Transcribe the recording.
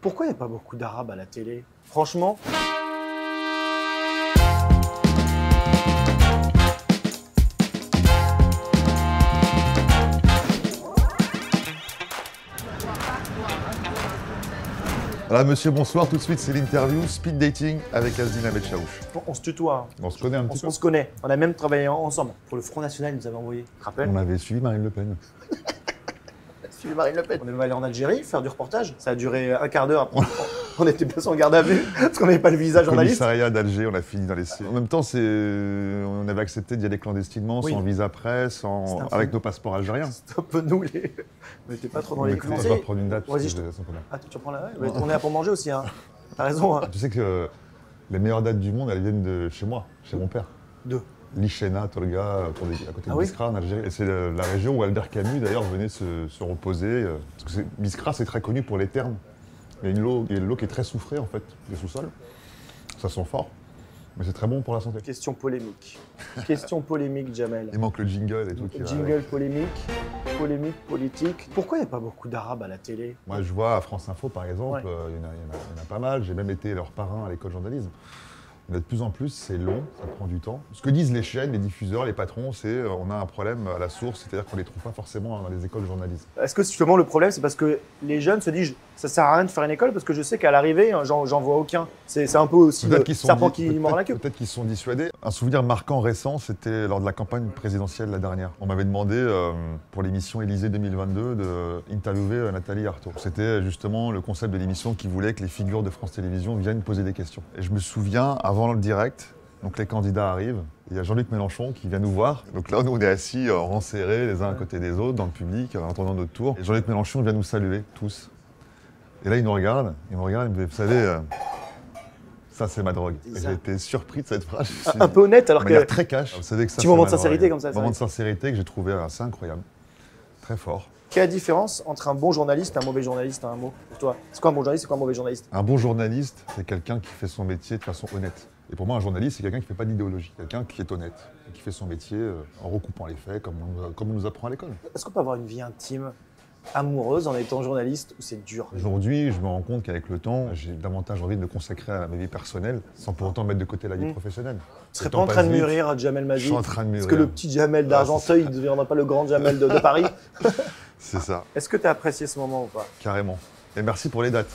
Pourquoi il n'y a pas beaucoup d'Arabes à la télé? Franchement. Alors monsieur, bonsoir, tout de suite c'est l'interview Speed Dating avec Asdine Ahmed Chaouch. On se tutoie. Hein. On se connaît un petit peu. On se connaît. On a même travaillé ensemble. Pour le Front National, ils nous avaient envoyé. Tu te rappelles? On avait suivi Marine Le Pen. Suivi Marine Le Pen. On est allé en Algérie faire du reportage. Ça a duré un quart d'heure. Après, on était placés en garde à vue parce qu'on n'avait pas le visa journaliste. Commissariat d'Alger, on a fini dans les cieux. En même temps, on avait accepté d'y aller clandestinement, Oui. sans visa presse, avec nos passeports algériens. Stop, nous, on n'était pas trop dans les clous. On va prendre une date. Vas-y, Ah, tu reprends la ouais. On est là pour manger aussi. Hein. T'as raison. Hein. Tu sais que les meilleures dates du monde, elles viennent de chez moi, chez mon père. Deux. Lichena, Tolga, à côté de oui Biskra en Algérie. Et c'est la région où Albert Camus d'ailleurs venait se reposer. Parce que Biskra, c'est très connu pour les thermes. Il y a une l'eau qui est très soufrée en fait, des sous-sols. Ça sent fort, mais c'est très bon pour la santé. Question polémique. Question polémique, Jamel. Il manque le jingle et tout. Jingle polémique, polémique politique. Pourquoi il n'y a pas beaucoup d'Arabes à la télé? Moi, je vois à France Info par exemple, il y en a pas mal. J'ai même été leur parrain à l'école de journalisme. Il y en a de plus en plus, c'est long, ça prend du temps. Ce que disent les chaînes, les diffuseurs, les patrons, c'est on a un problème à la source, c'est-à-dire qu'on ne les trouve pas forcément dans les écoles de journalisme. Est-ce que justement le problème, c'est parce que les jeunes se disent ça sert à rien de faire une école parce que je sais qu'à l'arrivée, j'en vois aucun. C'est un peu aussi le serpent qui mord la queue. Peut-être qu'ils se sont dissuadés. Un souvenir marquant récent, c'était lors de la campagne présidentielle la dernière. On m'avait demandé pour l'émission Élysée 2022 d'interviewer Nathalie Arthaud. C'était justement le concept de l'émission qui voulait que les figures de France Télévisions viennent poser des questions. Et je me souviens, avant le direct, donc les candidats arrivent, il y a Jean-Luc Mélenchon qui vient nous voir. Donc là, nous, on est assis en rang serré, les uns à côté des autres, dans le public, en attendant notre tour. Et Jean-Luc Mélenchon vient nous saluer, tous. Et là, il me regarde, il me dit, vous savez, ça c'est ma drogue. Et j'ai été surpris de cette phrase. Un peu honnête alors que... très cash. Vous savez que ça, petit moment de sincérité comme ça. Un moment de sincérité que j'ai trouvé assez incroyable. Très fort. Quelle est la différence entre un bon journaliste et un mauvais journaliste, un mot pour toi? C'est quoi un bon journaliste, c'est quoi un mauvais journaliste? Un bon journaliste, c'est quelqu'un qui fait son métier de façon honnête. Et pour moi, un journaliste, c'est quelqu'un qui ne fait pas d'idéologie, quelqu'un qui est honnête, et qui fait son métier en recoupant les faits, comme on nous apprend à l'école. Est-ce qu'on peut avoir une vie intime, amoureuse, en étant journaliste, ou c'est dur? Aujourd'hui, je me rends compte qu'avec le temps, j'ai davantage envie de me consacrer à ma vie personnelle, sans pour autant mettre de côté la vie professionnelle. Tu serais pas en train de mûrir, Jamel Maji? Je suis en train de mûrir. Est-ce que le petit Jamel d'Argenteuil ne deviendra pas le grand Jamel de Paris? C'est ça. Est-ce que tu as apprécié ce moment ou pas? Carrément. Et merci pour les dates.